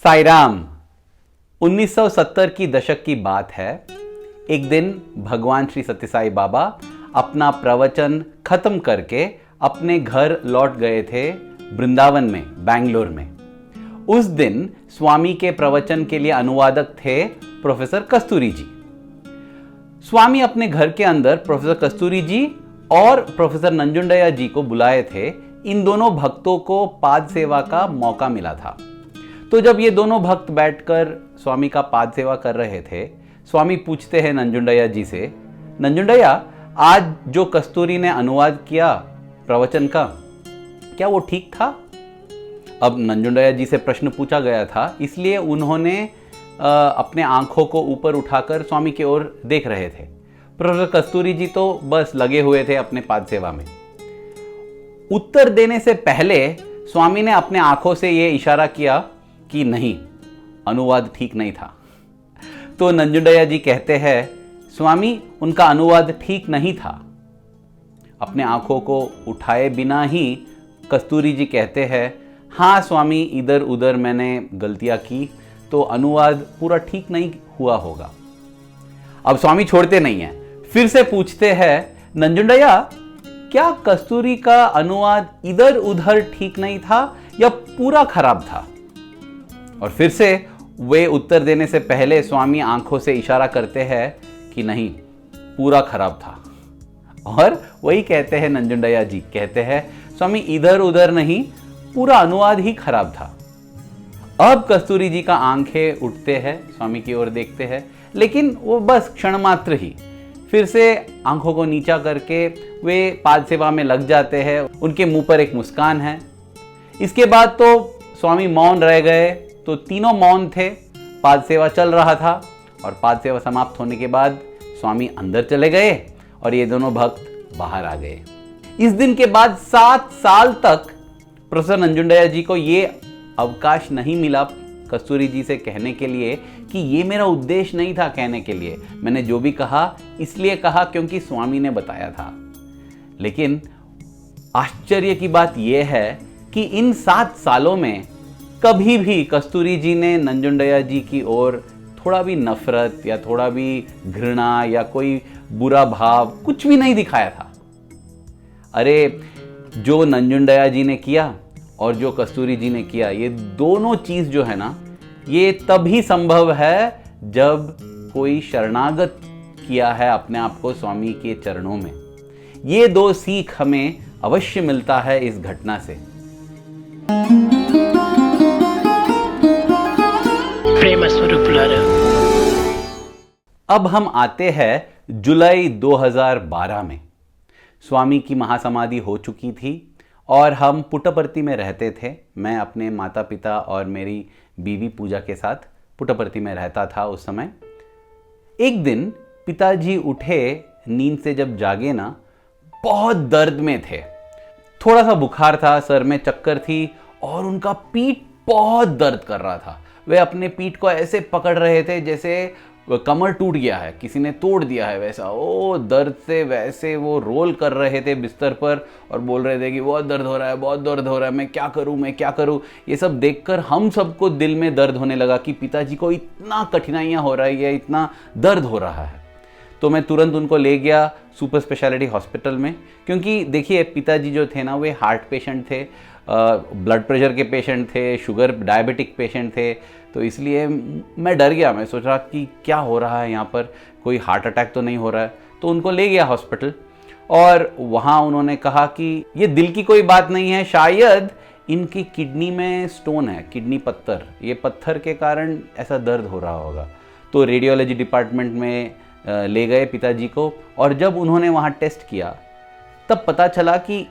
साईराम। 1970 की दशक की बात है। एक दिन भगवान श्री सत्य साई बाबा अपना प्रवचन खत्म करके अपने घर लौट गए थे वृंदावन में, बेंगलोर में। उस दिन स्वामी के प्रवचन के लिए अनुवादक थे प्रोफेसर कस्तूरी जी। स्वामी अपने घर के अंदर प्रोफेसर कस्तूरी जी और प्रोफेसर नंजुंडैया जी को बुलाए थे। इन दोनों भक्तों को पाद सेवा का मौका मिला था। तो जब ये दोनों भक्त बैठकर स्वामी का पाद सेवा कर रहे थे, स्वामी पूछते हैं नंजुंडैया जी से, नंजुंडैया, आज जो कस्तूरी ने अनुवाद किया प्रवचन का, क्या वो ठीक था? अब नंजुंडैया जी से प्रश्न पूछा गया था, इसलिए उन्होंने अपने आंखों को ऊपर उठाकर स्वामी की ओर देख रहे थे। प्रोफेसर कस्तूरी जी तो बस लगे हुए थे अपने पाद सेवा में। उत्तर देने से पहले स्वामी ने अपने आंखों से यह इशारा किया कि नहीं, अनुवाद ठीक नहीं था। तो नंजुंडैया जी कहते हैं, स्वामी, उनका अनुवाद ठीक नहीं था। अपने आंखों को उठाए बिना ही कस्तूरी जी कहते हैं, हाँ स्वामी, इधर उधर मैंने गलतियां की, तो अनुवाद पूरा ठीक नहीं हुआ होगा। अब स्वामी छोड़ते नहीं हैं, फिर से पूछते हैं, नंजुंडैया, क्या कस्तूरी का अनुवाद इधर उधर ठीक नहीं था या पूरा खराब था? और फिर से वे उत्तर देने से पहले स्वामी आंखों से इशारा करते हैं कि नहीं, पूरा खराब था। और वही कहते हैं नंजुंडैया जी, कहते हैं, स्वामी, इधर उधर नहीं, पूरा अनुवाद ही खराब था। अब कस्तूरी जी का आंखें उठते हैं, स्वामी की ओर देखते हैं, लेकिन वो बस क्षण मात्र ही। फिर से आंखों को नीचा करके वे पाद सेवा में लग जाते हैं। उनके मुंह पर एक मुस्कान है। इसके बाद तो स्वामी मौन रह गए। तो तीनों मौन थे। पाद सेवा चल रहा था और पाद सेवा समाप्त होने के बाद स्वामी अंदर चले गए और ये दोनों भक्त बाहर आ गए। इस दिन के बाद 7 साल तक प्रोफेसर नंजुंडैया जी को ये अवकाश नहीं मिला कस्तूरी जी से कहने के लिए कि ये मेरा उद्देश्य नहीं था कहने के लिए, मैंने जो भी कहा इसलिए कहा क्योंकि स्वामी ने बताया था। लेकिन आश्चर्य की बात यह है कि इन 7 सालों में कभी भी कस्तूरी जी ने नंजुंडैया जी की ओर थोड़ा भी नफरत या थोड़ा भी घृणा या कोई बुरा भाव कुछ भी नहीं दिखाया था। अरे, जो नंजुंडैया जी ने किया और जो कस्तूरी जी ने किया, ये दोनों चीज जो है ना, ये तभी संभव है जब कोई शरणागत किया है अपने आप को स्वामी के चरणों में। ये 2 सीख हमें अवश्य मिलता है इस घटना से। प्रेम स्वरूप लारा। अब हम आते हैं जुलाई 2012 में। स्वामी की महासमाधि हो चुकी थी और हम पुट्टपर्ती में रहते थे। मैं अपने माता पिता और मेरी बीवी पूजा के साथ पुट्टपर्ती में रहता था उस समय। एक दिन पिताजी उठे, नींद से जब जागे ना, बहुत दर्द में थे। थोड़ा सा बुखार था, सर में चक्कर थी और उनका पीठ बहुत दर्द कर रहा था। वे अपने पीठ को ऐसे पकड़ रहे थे जैसे कमर टूट गया है, किसी ने तोड़ दिया है वैसा। ओ, दर्द से वैसे वो रोल कर रहे थे बिस्तर पर और बोल रहे थे कि बहुत दर्द हो रहा है, बहुत दर्द हो रहा है, मैं क्या करूं, मैं क्या करूं। ये सब देखकर हम सबको दिल में दर्द होने लगा कि पिताजी को इतना कठिनाइयां हो रही है, इतना दर्द हो रहा है। तो मैं तुरंत उनको ले गया सुपर स्पेशलिटी हॉस्पिटल में, क्योंकि देखिए पिताजी जो थे ना, वे हार्ट पेशेंट थे, ब्लड प्रेशर के पेशेंट थे, शुगर डायबिटिक पेशेंट थे। तो इसलिए मैं डर गया। मैं सोच रहा कि क्या हो रहा है यहाँ पर, कोई हार्ट अटैक तो नहीं हो रहा है। तो उनको ले गया हॉस्पिटल और वहाँ उन्होंने कहा कि ये दिल की कोई बात नहीं है, शायद इनकी किडनी में स्टोन है, किडनी पत्थर, ये पत्थर के कारण ऐसा दर्द हो रहा होगा। तो रेडियोलॉजी डिपार्टमेंट में ले गए पिताजी को और जब उन्होंने वहाँ टेस्ट किया तब पता चला कि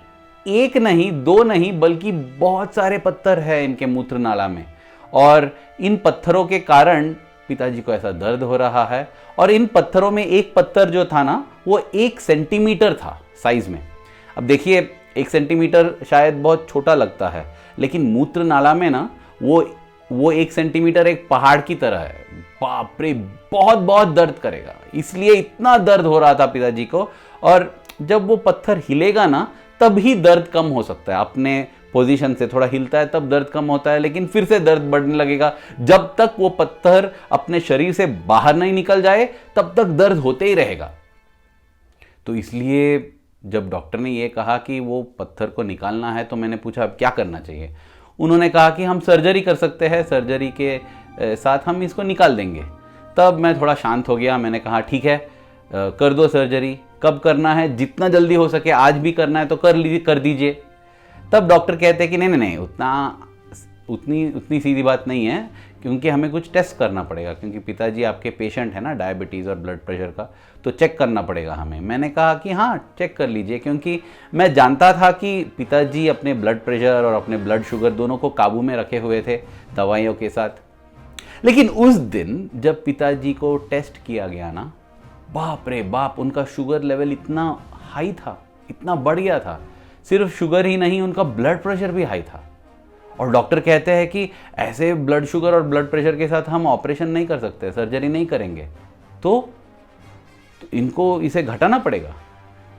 1 नहीं, 2 नहीं, बल्कि बहुत सारे पत्थर है इनके मूत्र नाला में और इन पत्थरों के कारण पिताजी को ऐसा दर्द हो रहा है। और इन पत्थरों में एक पत्थर जो था ना, वो 1 सेंटीमीटर था साइज में। अब देखिए 1 सेंटीमीटर शायद बहुत छोटा लगता है, लेकिन मूत्र नाला में ना वो 1 सेंटीमीटर एक पहाड़ की तरह है। बाप रे, बहुत बहुत दर्द करेगा। इसलिए इतना दर्द हो रहा था पिताजी को। और जब वो पत्थर हिलेगा ना, तभी दर्द कम हो सकता है, अपने पोजीशन से थोड़ा हिलता है तब दर्द कम होता है, लेकिन फिर से दर्द बढ़ने लगेगा। जब तक वो पत्थर अपने शरीर से बाहर नहीं निकल जाए तब तक दर्द होते ही रहेगा। तो इसलिए जब डॉक्टर ने ये कहा कि वो पत्थर को निकालना है तो मैंने पूछा अब क्या करना चाहिए। उन्होंने कहा कि हम सर्जरी कर सकते हैं, सर्जरी के साथ हम इसको निकाल देंगे। तब मैं थोड़ा शांत हो गया। मैंने कहा ठीक है, कर दो सर्जरी। कब करना है? जितना जल्दी हो सके, आज भी करना है तो कर दीजिए। तब डॉक्टर कहते हैं कि नहीं, उतनी सीधी बात नहीं है, क्योंकि हमें कुछ टेस्ट करना पड़ेगा, क्योंकि पिताजी आपके पेशेंट है ना डायबिटीज़ और ब्लड प्रेशर का, तो चेक करना पड़ेगा हमें। मैंने कहा कि हाँ चेक कर लीजिए, क्योंकि मैं जानता था कि पिताजी अपने ब्लड प्रेशर और अपने ब्लड शुगर दोनों को काबू में रखे हुए थे दवाइयों के साथ। लेकिन उस दिन जब पिताजी को टेस्ट किया गया ना, बाप रे बाप, उनका शुगर लेवल इतना हाई था, इतना बढ़ गया था। सिर्फ शुगर ही नहीं, उनका ब्लड प्रेशर भी हाई था। और डॉक्टर कहते हैं कि ऐसे ब्लड शुगर और ब्लड प्रेशर के साथ हम ऑपरेशन नहीं कर सकते, सर्जरी नहीं करेंगे, तो इनको इसे घटाना पड़ेगा।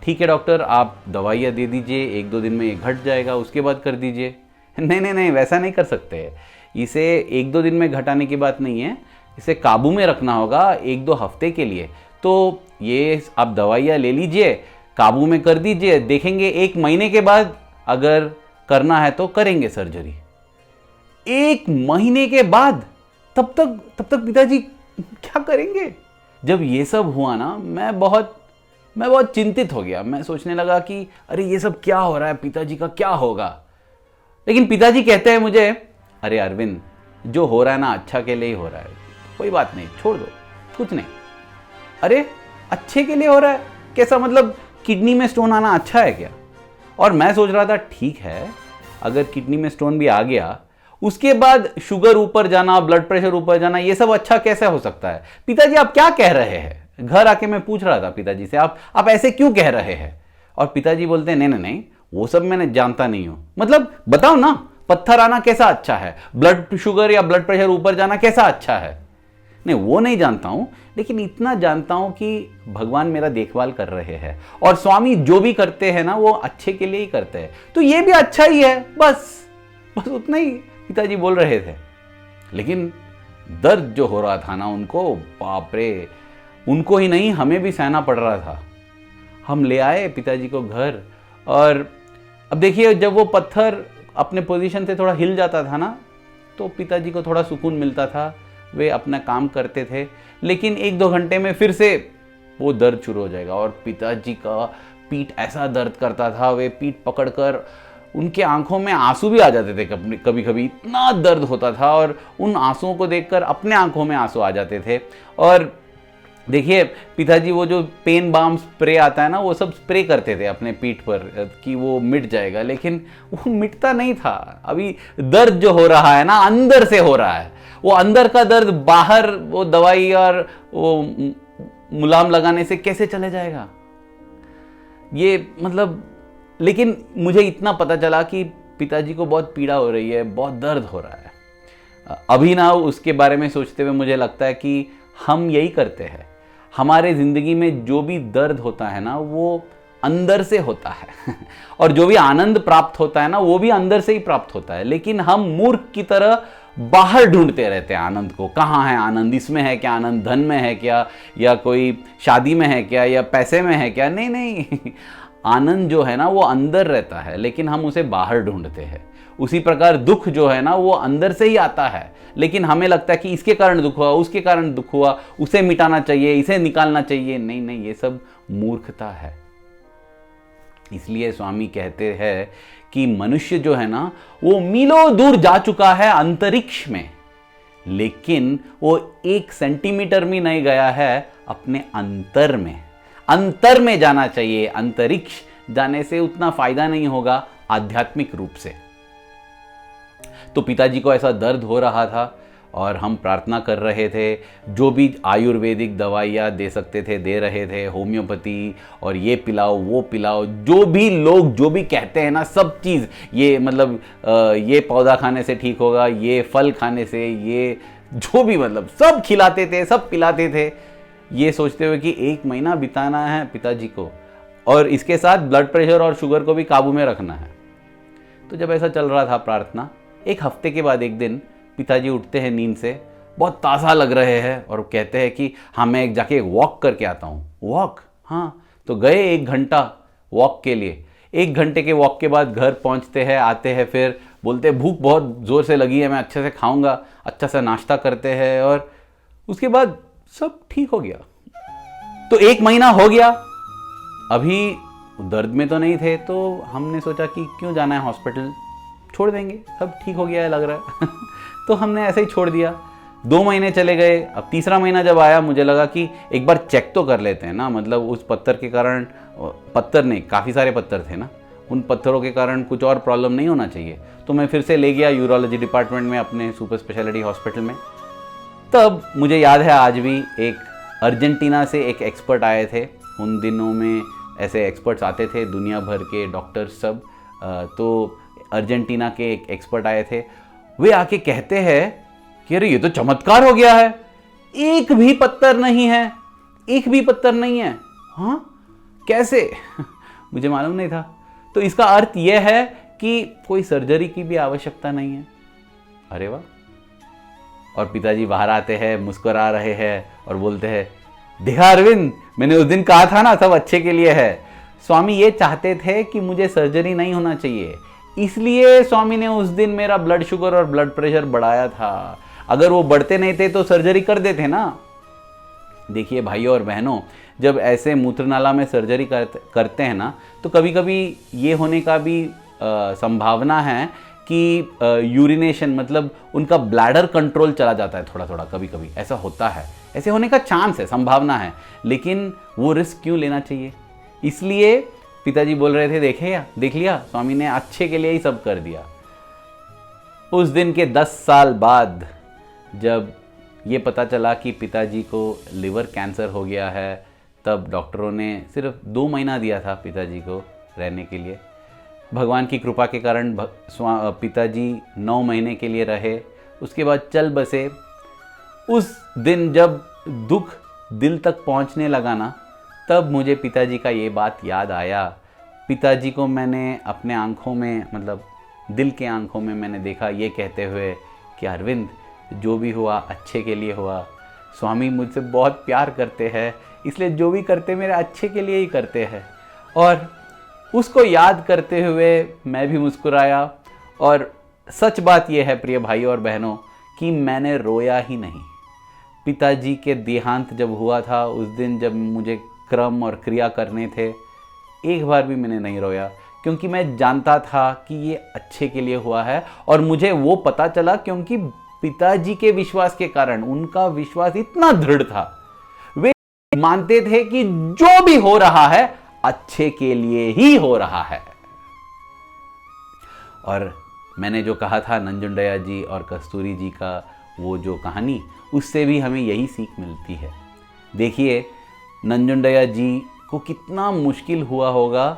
ठीक है डॉक्टर, आप दवाइयाँ दे दीजिए, 1-2 दिन में ये घट जाएगा, उसके बाद कर दीजिए। नहीं, वैसा नहीं कर सकते। इसे 1-2 दिन में घटाने की बात नहीं है, इसे काबू में रखना होगा 1-2 हफ्ते के लिए। तो ये आप दवाइयाँ ले लीजिए, काबू में कर दीजिए, देखेंगे 1 महीने के बाद अगर करना है तो करेंगे सर्जरी। 1 महीने के बाद? तब तक पिताजी क्या करेंगे? जब ये सब हुआ ना, मैं बहुत चिंतित हो गया। मैं सोचने लगा कि अरे ये सब क्या हो रहा है, पिताजी का क्या होगा। लेकिन पिताजी कहते हैं मुझे, अरे अरविंद, जो हो रहा है ना अच्छा के लिए ही हो रहा है, कोई बात नहीं, छोड़ दो, कुछ नहीं। अरे अच्छे के लिए हो रहा है? कैसा मतलब? किडनी में स्टोन आना अच्छा है क्या? और मैं सोच रहा था ठीक है, अगर किडनी में स्टोन भी आ गया, उसके बाद शुगर ऊपर जाना, ब्लड प्रेशर ऊपर जाना, ये सब अच्छा कैसे हो सकता है? पिताजी आप क्या कह रहे हैं? घर आके मैं पूछ रहा था पिताजी से, आप ऐसे क्यों कह रहे हैं? और पिताजी बोलते हैं नहीं, वो सब मैंने जानता नहीं हूं। मतलब बताओ ना, पत्थर आना कैसा अच्छा है? ब्लड शुगर या ब्लड प्रेशर ऊपर जाना कैसा अच्छा है? नहीं, वो नहीं जानता हूं, लेकिन इतना जानता हूं कि भगवान मेरा देखभाल कर रहे हैं, और स्वामी जो भी करते हैं ना वो अच्छे के लिए ही करते हैं, तो ये भी अच्छा ही है, बस उतना ही पिताजी बोल रहे थे। लेकिन दर्द जो हो रहा था ना उनको, बाप रे, उनको ही नहीं हमें भी सहना पड़ रहा था। हम ले आए पिताजी को घर, और अब देखिए जब वो पत्थर अपने पोजीशन से थोड़ा हिल जाता था ना, तो पिताजी को थोड़ा सुकून मिलता था, वे अपना काम करते थे। लेकिन 1-2 घंटे में फिर से वो दर्द शुरू हो जाएगा, और पिताजी का पीठ ऐसा दर्द करता था, वे पीठ पकड़कर उनके आंखों में आंसू भी आ जाते थे कभी कभी, इतना दर्द होता था। और उन आंसुओं को देखकर अपने आंखों में आंसू आ जाते थे। और देखिए पिताजी वो जो पेन बाम स्प्रे आता है ना, वो सब स्प्रे करते थे अपने पीठ पर कि वो मिट जाएगा, लेकिन वो मिटता नहीं था। अभी दर्द जो हो रहा है ना, अंदर से हो रहा है। वो अंदर का दर्द बाहर वो दवाई और वो मुलाम लगाने से कैसे चले जाएगा? ये मतलब, लेकिन मुझे इतना पता चला कि पिताजी को बहुत पीड़ा हो रही है, बहुत दर्द हो रहा है। अभी ना उसके बारे में सोचते हुए मुझे लगता है कि हम यही करते हैं। हमारे ज़िंदगी में जो भी दर्द होता है ना, वो अंदर से होता है और जो भी आनंद प्राप्त होता है ना, वो भी अंदर से ही प्राप्त होता है। लेकिन हम मूर्ख की तरह बाहर ढूंढते रहते हैं आनंद को। कहाँ है आनंद? इसमें है क्या आनंद? धन में है क्या, या कोई शादी में है क्या, या पैसे में है क्या? नहीं आनंद जो है ना वो अंदर रहता है, लेकिन हम उसे बाहर ढूंढते हैं। उसी प्रकार दुख जो है ना वो अंदर से ही आता है, लेकिन हमें लगता है कि इसके कारण दुख हुआ, उसके कारण दुख हुआ, उसे मिटाना चाहिए, इसे निकालना चाहिए। नहीं, ये सब मूर्खता है। इसलिए स्वामी कहते हैं कि मनुष्य जो है ना वो मीलों दूर जा चुका है अंतरिक्ष में, लेकिन वो 1 सेंटीमीटर भी नहीं गया है अपने अंतर में। अंतर में जाना चाहिए, अंतरिक्ष जाने से उतना फायदा नहीं होगा आध्यात्मिक रूप से। तो पिताजी को ऐसा दर्द हो रहा था और हम प्रार्थना कर रहे थे। जो भी आयुर्वेदिक दवाइयाँ दे सकते थे दे रहे थे, होम्योपैथी, और ये पिलाओ वो पिलाओ, जो भी लोग जो भी कहते हैं ना, सब चीज़, ये मतलब ये पौधा खाने से ठीक होगा, ये फल खाने से, ये जो भी मतलब सब खिलाते थे, सब पिलाते थे, ये सोचते हुए कि 1 महीना बिताना है पिताजी को, और इसके साथ ब्लड प्रेशर और शुगर को भी काबू में रखना है। तो जब ऐसा चल रहा था प्रार्थना, एक हफ्ते के बाद एक दिन पिताजी उठते हैं नींद से, बहुत ताज़ा लग रहे हैं और कहते हैं कि हाँ मैं एक जाके एक वॉक करके आता हूँ। वॉक? हाँ। तो गए 1 घंटा वॉक के लिए। 1 घंटे के वॉक के बाद घर पहुँचते हैं, आते हैं, फिर बोलते हैं भूख बहुत ज़ोर से लगी है, मैं अच्छे से खाऊंगा। अच्छा सा नाश्ता करते हैं और उसके बाद सब ठीक हो गया। तो 1 महीना हो गया, अभी दर्द में तो नहीं थे, तो हमने सोचा कि क्यों जाना है हॉस्पिटल, छोड़ देंगे, सब ठीक हो गया है लग रहा है। तो हमने ऐसे ही छोड़ दिया। 2 महीने चले गए। अब तीसरा महीना जब आया, मुझे लगा कि एक बार चेक तो कर लेते हैं ना, मतलब उस पत्थर के कारण, पत्थर नहीं, काफ़ी सारे पत्थर थे ना, उन पत्थरों के कारण कुछ और प्रॉब्लम नहीं होना चाहिए। तो मैं फिर से ले गया यूरोलॉजी डिपार्टमेंट में, अपने सुपर स्पेशलिटी हॉस्पिटल में। तब मुझे याद है आज भी, एक अर्जेंटीना से एक एक्सपर्ट आए थे। उन दिनों में ऐसे एक्सपर्ट्स आते थे, दुनिया भर के डॉक्टर्स सब। तो अर्जेंटीना के एक एक्सपर्ट आए थे। वे आके कहते हैं कि अरे ये तो चमत्कार हो गया है, एक भी पत्थर नहीं है, एक भी पत्थर नहीं है। हाँ, कैसे? मुझे मालूम नहीं था। तो इसका अर्थ यह है कि कोई सर्जरी की भी आवश्यकता नहीं है। अरे वाह। और पिताजी बाहर आते हैं, मुस्कुरा रहे हैं और बोलते हैं, देखा अरविंद, मैंने उस दिन कहा था ना, सब अच्छे के लिए है। स्वामी ये चाहते थे कि मुझे सर्जरी नहीं होना चाहिए, इसलिए स्वामी ने उस दिन मेरा ब्लड शुगर और ब्लड प्रेशर बढ़ाया था। अगर वो बढ़ते नहीं थे तो सर्जरी कर देते ना। देखिए भाइयों और बहनों, जब ऐसे मूत्रनाला में सर्जरी करते हैं ना, तो कभी कभी ये होने का भी संभावना है कि यूरिनेशन, मतलब उनका ब्लैडर कंट्रोल चला जाता है थोड़ा थोड़ा, कभी कभी ऐसा होता है। ऐसे होने का चांस है, संभावना है, लेकिन वो रिस्क क्यों लेना चाहिए? इसलिए पिताजी बोल रहे थे, देख लिया, स्वामी ने अच्छे के लिए ही सब कर दिया। उस दिन के 10 साल बाद जब ये पता चला कि पिताजी को लिवर कैंसर हो गया है, तब डॉक्टरों ने सिर्फ 2 महीना दिया था पिताजी को रहने के लिए। भगवान की कृपा के कारण पिताजी 9 महीने के लिए रहे, उसके बाद चल बसे। उस दिन जब दुख दिल तक पहुंचने लगा ना, तब मुझे पिताजी का ये बात याद आया। पिताजी को मैंने अपने आंखों में, मतलब दिल के आंखों में मैंने देखा, ये कहते हुए कि अरविंद, जो भी हुआ अच्छे के लिए हुआ। स्वामी मुझसे बहुत प्यार करते हैं, इसलिए जो भी करते मेरे अच्छे के लिए ही करते हैं। और उसको याद करते हुए मैं भी मुस्कुराया। और सच बात यह है प्रिय भाइयों और बहनों, कि मैंने रोया ही नहीं। पिताजी के देहांत जब हुआ था, उस दिन जब मुझे क्रम और क्रिया करने थे, एक बार भी मैंने नहीं रोया, क्योंकि मैं जानता था कि ये अच्छे के लिए हुआ है। और मुझे वो पता चला क्योंकि पिताजी के विश्वास के कारण, उनका विश्वास इतना दृढ़ था, वे मानते थे कि जो भी हो रहा है अच्छे के लिए ही हो रहा है। और मैंने जो कहा था नंजुंडया जी और कस्तूरी जी का वो जो कहानी, उससे भी हमें यही सीख मिलती है। देखिए, नंजुंडया जी को कितना मुश्किल हुआ होगा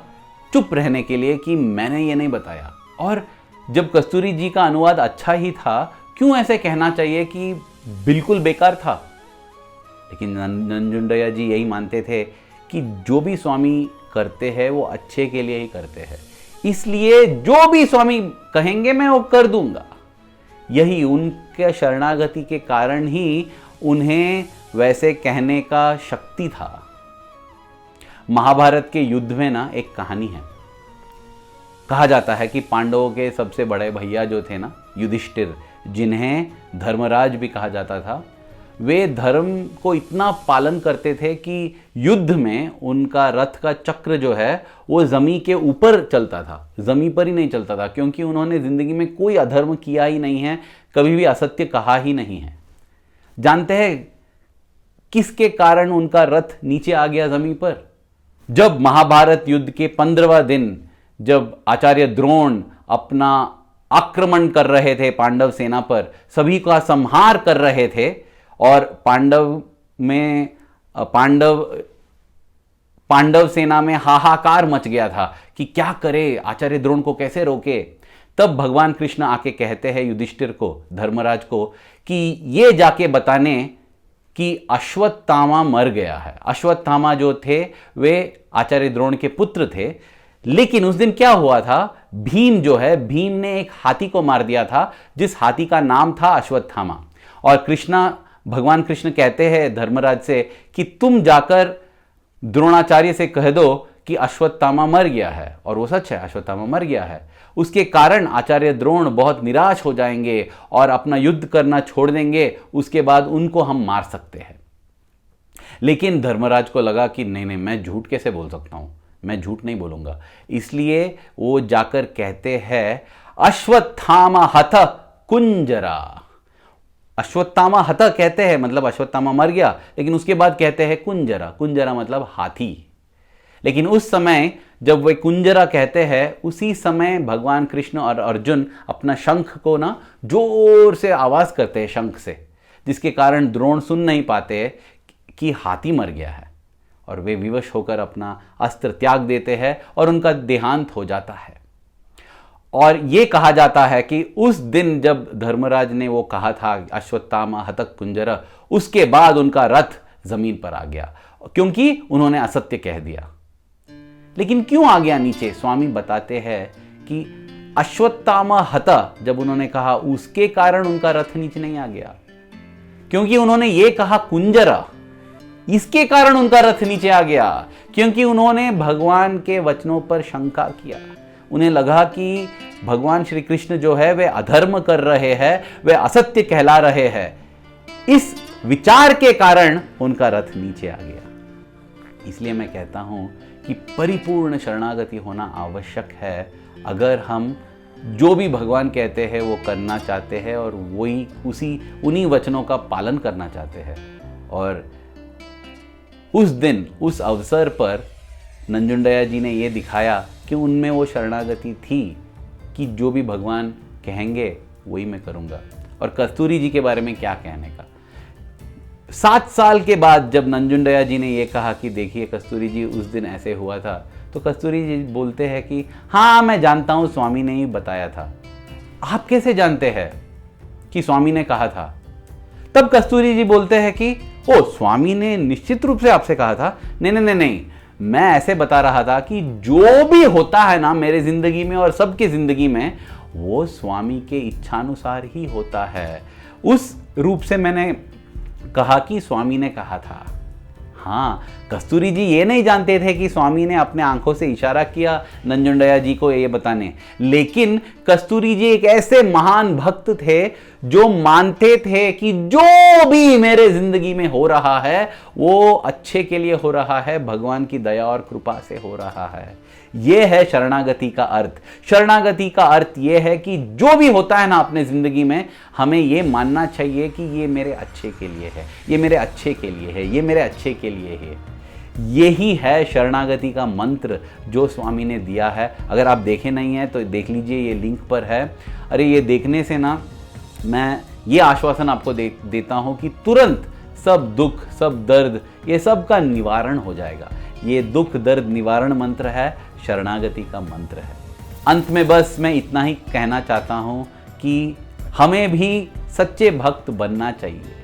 चुप रहने के लिए कि मैंने ये नहीं बताया। और जब कस्तूरी जी का अनुवाद अच्छा ही था, क्यों ऐसे कहना चाहिए कि बिल्कुल बेकार था? लेकिन नंजुंडया जी यही मानते थे कि जो भी स्वामी करते हैं वो अच्छे के लिए ही करते हैं, इसलिए जो भी स्वामी कहेंगे मैं वो कर दूंगा। यही उनके शरणागति के कारण ही उन्हें वैसे कहने का शक्ति था। महाभारत के युद्ध में ना एक कहानी है। कहा जाता है कि पांडवों के सबसे बड़े भैया जो थे ना, युधिष्ठिर, जिन्हें धर्मराज भी कहा जाता था, वे धर्म को इतना पालन करते थे कि युद्ध में उनका रथ का चक्र जो है वो जमीन के ऊपर चलता था, जमीन पर ही नहीं चलता था, क्योंकि उन्होंने जिंदगी में कोई अधर्म किया ही नहीं है, कभी भी असत्य कहा ही नहीं है। जानते हैं किसके कारण उनका रथ नीचे आ गया जमीन पर? जब महाभारत युद्ध के 15वां दिन, जब आचार्य द्रोण अपना आक्रमण कर रहे थे पांडव सेना पर, सभी का संहार कर रहे थे, और पांडव सेना में हाहाकार मच गया था कि क्या करे, आचार्य द्रोण को कैसे रोके। तब भगवान कृष्ण आके कहते हैं युधिष्ठिर को, धर्मराज को, कि ये जाके बताने कि अश्वत्थामा मर गया है। अश्वत्थामा जो थे वे आचार्य द्रोण के पुत्र थे, लेकिन उस दिन क्या हुआ था, भीम जो है, भीम ने एक हाथी को मार दिया था जिस हाथी का नाम था अश्वत्थामा। और भगवान कृष्ण कहते हैं धर्मराज से कि तुम जाकर द्रोणाचार्य से कह दो कि अश्वत्थामा मर गया है। और वो सच है, अश्वत्थामा मर गया है। उसके कारण आचार्य द्रोण बहुत निराश हो जाएंगे और अपना युद्ध करना छोड़ देंगे। उसके बाद उनको हम मार सकते हैं। लेकिन धर्मराज को लगा कि नहीं नहीं, मैं झूठ कैसे बोल सकता हूं, मैं झूठ नहीं बोलूंगा। इसलिए वो जाकर कहते हैं अश्वत्थामा हत कुंजरा। अश्वत्थामा हत कहते हैं मतलब अश्वत्थामा मर गया, लेकिन उसके बाद कहते हैं कुंजरा। कुंजरा मतलब हाथी। लेकिन उस समय जब वे कुंजरा कहते हैं, उसी समय भगवान कृष्ण और अर्जुन अपना शंख को ना जोर से आवाज करते हैं शंख से, जिसके कारण द्रोण सुन नहीं पाते कि हाथी मर गया है। और वे विवश होकर अपना अस्त्र त्याग देते हैं और उनका देहांत हो जाता है। और यह कहा जाता है कि उस दिन जब धर्मराज ने वो कहा था अश्वत्थामा हतक कुंजरा, उसके बाद उनका रथ जमीन पर आ गया, क्योंकि उन्होंने असत्य कह दिया। लेकिन क्यों आ गया नीचे? स्वामी बताते हैं कि अश्वत्थामा हता जब उन्होंने कहा, उसके कारण उनका रथ नीचे नहीं आ गया, क्योंकि उन्होंने ये कहा कुंजरा, इसके कारण उनका रथ नीचे आ गया, क्योंकि उन्होंने भगवान के वचनों पर शंका किया। उन्हें लगा कि भगवान श्री कृष्ण जो है वे अधर्म कर रहे हैं, वे असत्य कहला रहे हैं। इस विचार के कारण उनका रथ नीचे आ गया। इसलिए मैं कहता हूं कि परिपूर्ण शरणागति होना आवश्यक है अगर हम जो भी भगवान कहते हैं वो करना चाहते हैं और वही उन्हीं वचनों का पालन करना चाहते हैं। और उस दिन उस अवसर पर नंजुंडया जी ने ये दिखाया कि उनमें वो शरणागति थी कि जो भी भगवान कहेंगे वही मैं करूँगा। और कस्तूरी जी के बारे में क्या कहने का। 7 साल के बाद जब नंजुंडया जी ने ये कहा कि देखिए कस्तूरी जी उस दिन ऐसे हुआ था, तो कस्तूरी जी बोलते हैं कि हाँ मैं जानता हूँ, स्वामी ने ही बताया था। आप कैसे जानते हैं कि स्वामी ने कहा था? तब कस्तूरी जी बोलते हैं कि ओ स्वामी ने निश्चित रूप से आपसे कहा था। नहीं नहीं नहीं नहीं, मैं ऐसे बता रहा था कि जो भी होता है ना मेरे जिंदगी में और सबकी जिंदगी में, वो स्वामी के इच्छानुसार ही होता है। उस रूप से मैंने कहा कि स्वामी ने कहा था। हाँ, कस्तूरी जी ये नहीं जानते थे कि स्वामी ने अपने आंखों से इशारा किया नंजुंडया जी को ये बताने। लेकिन कस्तूरी जी एक ऐसे महान भक्त थे जो मानते थे कि जो भी मेरे जिंदगी में हो रहा है वो अच्छे के लिए हो रहा है, भगवान की दया और कृपा से हो रहा है। यह है शरणागति का अर्थ। शरणागति का अर्थ यह है कि जो भी होता है ना अपने जिंदगी में, हमें यह मानना चाहिए कि ये मेरे अच्छे के लिए है, ये मेरे अच्छे के लिए है, ये मेरे अच्छे के लिए है। यही है शरणागति का मंत्र जो स्वामी ने दिया है। अगर आप देखे नहीं हैं तो देख लीजिए, ये लिंक पर है। अरे ये देखने से ना मैं ये आश्वासन आपको देता हूं कि तुरंत सब दुख, सब दर्द, ये सब का निवारण हो जाएगा। ये दुख दर्द निवारण मंत्र है, शरणागति का मंत्र है। अंत में बस मैं इतना ही कहना चाहता हूं कि हमें भी सच्चे भक्त बनना चाहिए,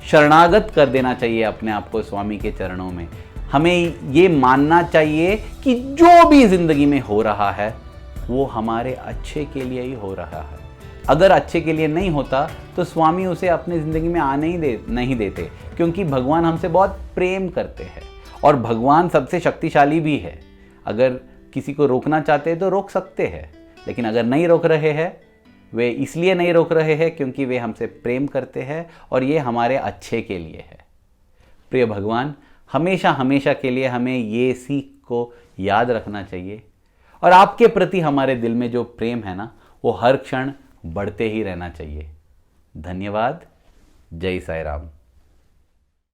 शरणागत कर देना चाहिए अपने आप को स्वामी के चरणों में। हमें ये मानना चाहिए कि जो भी जिंदगी में हो रहा है वो हमारे अच्छे के लिए ही हो रहा है। अगर अच्छे के लिए नहीं होता तो स्वामी उसे अपनी जिंदगी में आने ही नहीं देते, क्योंकि भगवान हमसे बहुत प्रेम करते हैं और भगवान सबसे शक्तिशाली भी है। अगर किसी को रोकना चाहते हैं तो रोक सकते हैं, लेकिन अगर नहीं रोक रहे हैं, वे इसलिए नहीं रोक रहे हैं क्योंकि वे हमसे प्रेम करते हैं और ये हमारे अच्छे के लिए है। प्रिय भगवान, हमेशा हमेशा के लिए हमें ये सीख को याद रखना चाहिए और आपके प्रति हमारे दिल में जो प्रेम है ना, वो हर क्षण बढ़ते ही रहना चाहिए। धन्यवाद। जय साईं राम।